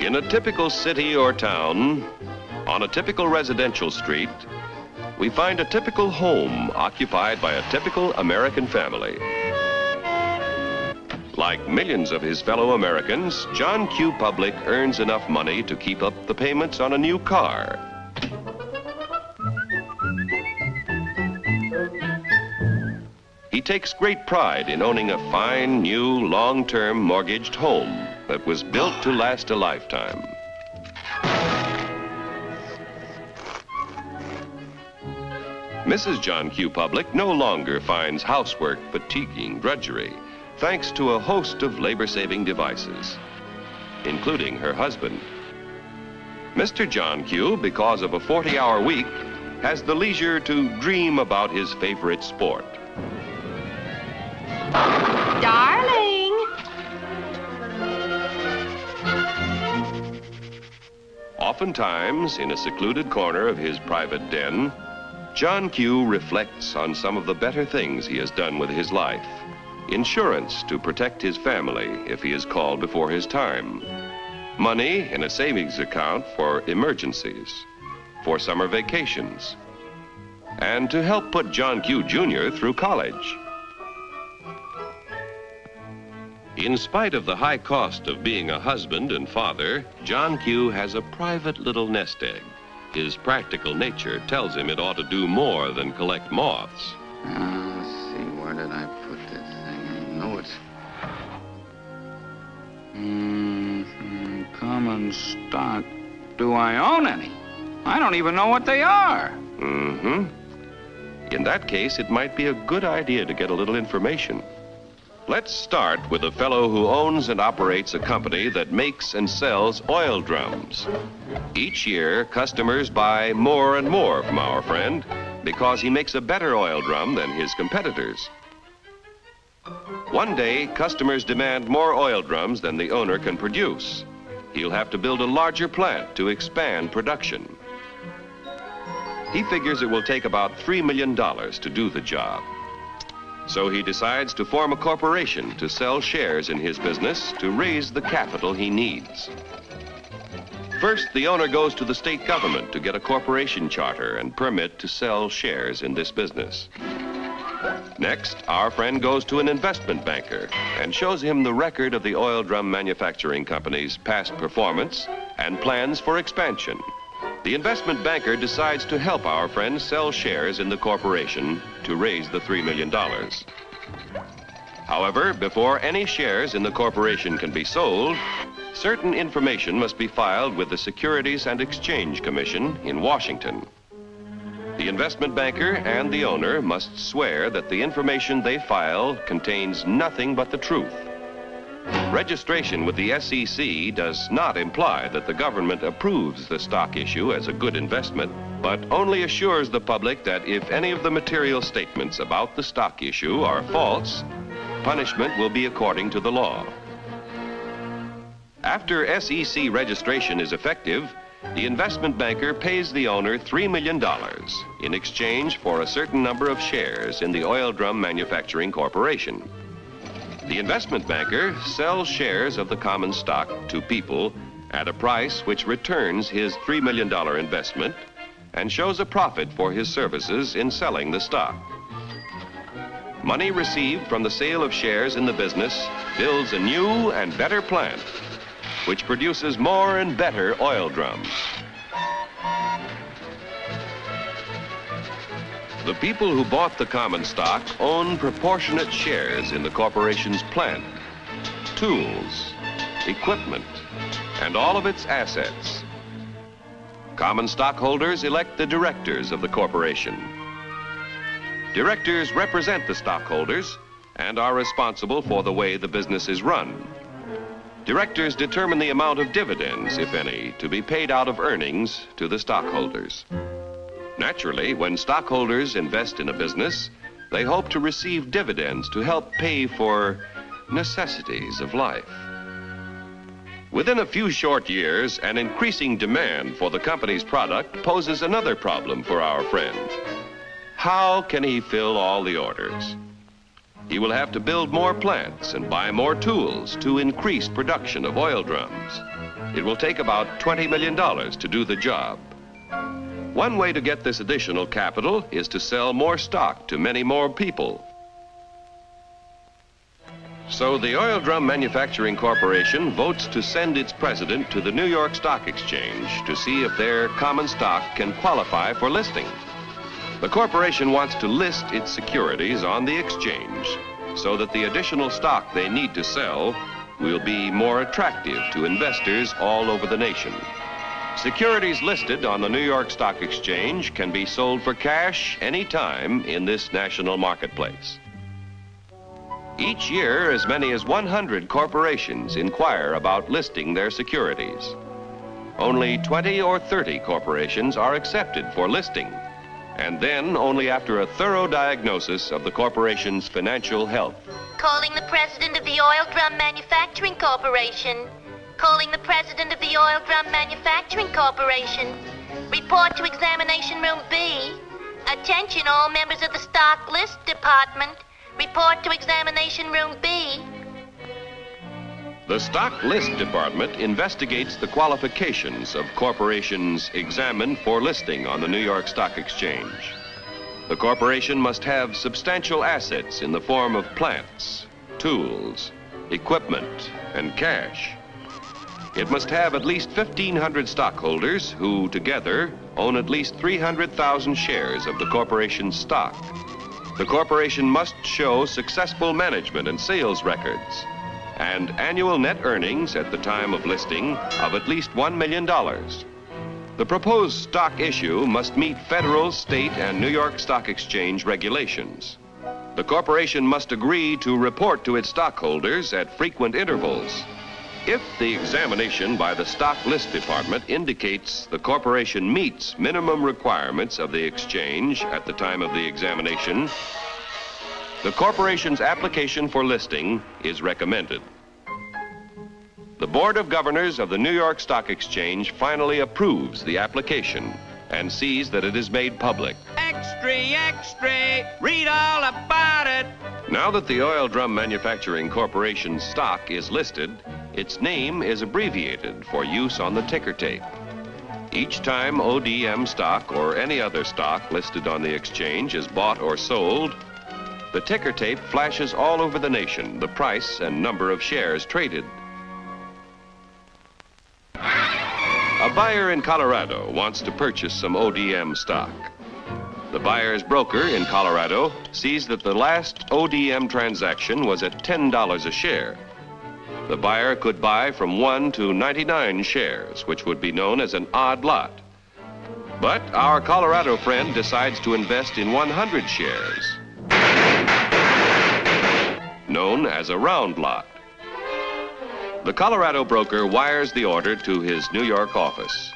In a typical city or town, on a typical residential street, we find a typical home occupied by a typical American family. Like millions of his fellow Americans, John Q. Public earns enough money to keep up the payments on a new car. He takes great pride in owning a fine, new, long-term mortgaged home that was built to last a lifetime. Mrs. John Q. Public no longer finds housework fatiguing drudgery, thanks to a host of labor-saving devices, including her husband. Mr. John Q., because of a 40-hour week, has the leisure to dream about his favorite sport. Darling! Oftentimes, in a secluded corner of his private den, John Q. reflects on some of the better things he has done with his life. Insurance to protect his family if he is called before his time. Money in a savings account for emergencies, for summer vacations, and to help put John Q. Jr. through college. In spite of the high cost of being a husband and father, John Q. has a private little nest egg. His practical nature tells him it ought to do more than collect moths. Let's see, where did I put this thing? I know it's... common stock. Do I own any? I don't even know what they are. In that case, it might be a good idea to get a little information. Let's start with a fellow who owns and operates a company that makes and sells oil drums. Each year, customers buy more and more from our friend because he makes a better oil drum than his competitors. One day, customers demand more oil drums than the owner can produce. He'll have to build a larger plant to expand production. He figures it will take about $3 million to do the job. So he decides to form a corporation to sell shares in his business to raise the capital he needs. First, the owner goes to the state government to get a corporation charter and permit to sell shares in this business. Next, our friend goes to an investment banker and shows him the record of the oil drum manufacturing company's past performance and plans for expansion. The investment banker decides to help our friend sell shares in the corporation to raise the $3 million. However, before any shares in the corporation can be sold, certain information must be filed with the Securities and Exchange Commission in Washington. The investment banker and the owner must swear that the information they file contains nothing but the truth. Registration with the SEC does not imply that the government approves the stock issue as a good investment, but only assures the public that if any of the material statements about the stock issue are false, punishment will be according to the law. After SEC registration is effective, the investment banker pays the owner $3 million in exchange for a certain number of shares in the Oil Drum Manufacturing Corporation. The investment banker sells shares of the common stock to people at a price which returns his $3 million investment and shows a profit for his services in selling the stock. Money received from the sale of shares in the business builds a new and better plant, which produces more and better oil drums. The people who bought the common stock own proportionate shares in the corporation's plant, tools, equipment, and all of its assets. Common stockholders elect the directors of the corporation. Directors represent the stockholders and are responsible for the way the business is run. Directors determine the amount of dividends, if any, to be paid out of earnings to the stockholders. Naturally, when stockholders invest in a business, they hope to receive dividends to help pay for necessities of life. Within a few short years, an increasing demand for the company's product poses another problem for our friend. How can he fill all the orders? He will have to build more plants and buy more tools to increase production of oil drums. It will take about $20 million to do the job. One way to get this additional capital is to sell more stock to many more people. So the Oil Drum Manufacturing Corporation votes to send its president to the New York Stock Exchange to see if their common stock can qualify for listing. The corporation wants to list its securities on the exchange so that the additional stock they need to sell will be more attractive to investors all over the nation. Securities listed on the New York Stock Exchange can be sold for cash anytime in this national marketplace. Each year, as many as 100 corporations inquire about listing their securities. Only 20 or 30 corporations are accepted for listing, and then only after a thorough diagnosis of the corporation's financial health. Calling the president of the Oil Drum Manufacturing Corporation. Calling the president of the Oil Drum Manufacturing Corporation. Report to Examination Room B. Attention all members of the Stock List Department. Report to Examination Room B. The Stock List Department investigates the qualifications of corporations examined for listing on the New York Stock Exchange. The corporation must have substantial assets in the form of plants, tools, equipment, and cash. It must have at least 1,500 stockholders who, together, own at least 300,000 shares of the corporation's stock. The corporation must show successful management and sales records and annual net earnings at the time of listing of at least $1 million. The proposed stock issue must meet federal, state, and New York Stock Exchange regulations. The corporation must agree to report to its stockholders at frequent intervals. If the examination by the Stock List Department indicates the corporation meets minimum requirements of the exchange at the time of the examination, the corporation's application for listing is recommended. The Board of Governors of the New York Stock Exchange finally approves the application and sees that it is made public. Extra, extra, read all about it. Now that the Oil Drum Manufacturing Corporation's stock is listed, its name is abbreviated for use on the ticker tape. Each time ODM stock or any other stock listed on the exchange is bought or sold, the ticker tape flashes all over the nation the price and number of shares traded. A buyer in Colorado wants to purchase some ODM stock. The buyer's broker in Colorado sees that the last ODM transaction was at $10 a share. The buyer could buy from 1 to 99 shares, which would be known as an odd lot. But our Colorado friend decides to invest in 100 shares, known as a round lot. The Colorado broker wires the order to his New York office.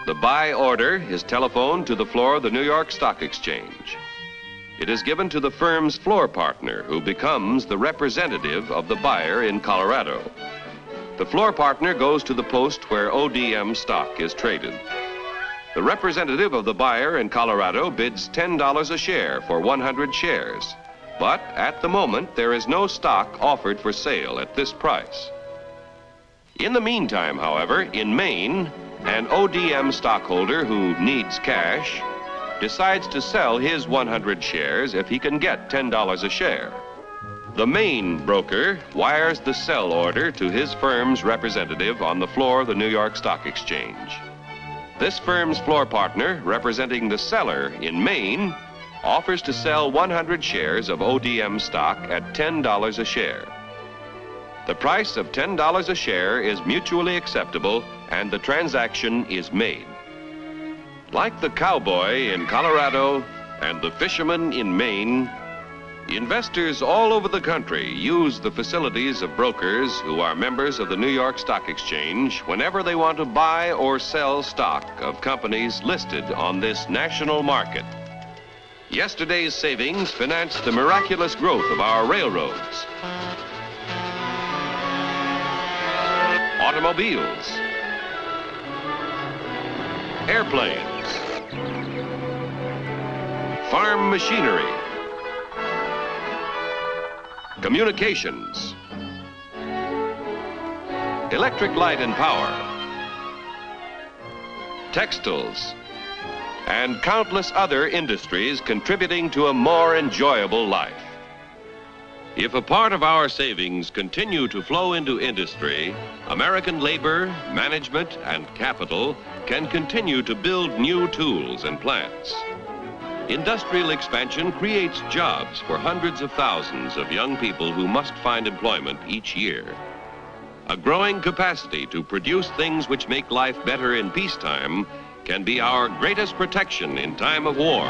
The buy order is telephoned to the floor of the New York Stock Exchange. It is given to the firm's floor partner, who becomes the representative of the buyer in Colorado. The floor partner goes to the post where ODM stock is traded. The representative of the buyer in Colorado bids $10 a share for 100 shares. But at the moment, there is no stock offered for sale at this price. In the meantime, however, in Maine, an ODM stockholder who needs cash decides to sell his 100 shares if he can get $10 a share. The Maine broker wires the sell order to his firm's representative on the floor of the New York Stock Exchange. This firm's floor partner, representing the seller in Maine, offers to sell 100 shares of ODM stock at $10 a share. The price of $10 a share is mutually acceptable, and the transaction is made. Like the cowboy in Colorado and the fisherman in Maine, investors all over the country use the facilities of brokers who are members of the New York Stock Exchange whenever they want to buy or sell stock of companies listed on this national market. Yesterday's savings financed the miraculous growth of our railroads, automobiles, airplanes, farm machinery, communications, electric light and power, textiles, and countless other industries contributing to a more enjoyable life. If a part of our savings continue to flow into industry, American labor, management, and capital can continue to build new tools and plants. Industrial expansion creates jobs for hundreds of thousands of young people who must find employment each year. A growing capacity to produce things which make life better in peacetime can be our greatest protection in time of war.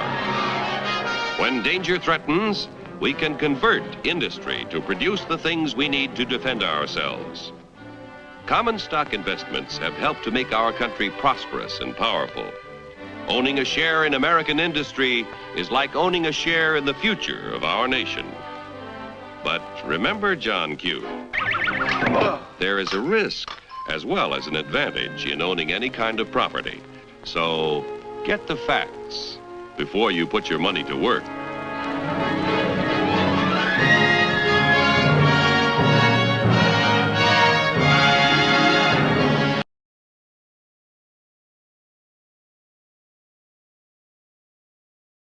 When danger threatens, we can convert industry to produce the things we need to defend ourselves. Common stock investments have helped to make our country prosperous and powerful. Owning a share in American industry is like owning a share in the future of our nation. But remember, John Q, there is a risk as well as an advantage in owning any kind of property. So get the facts before you put your money to work.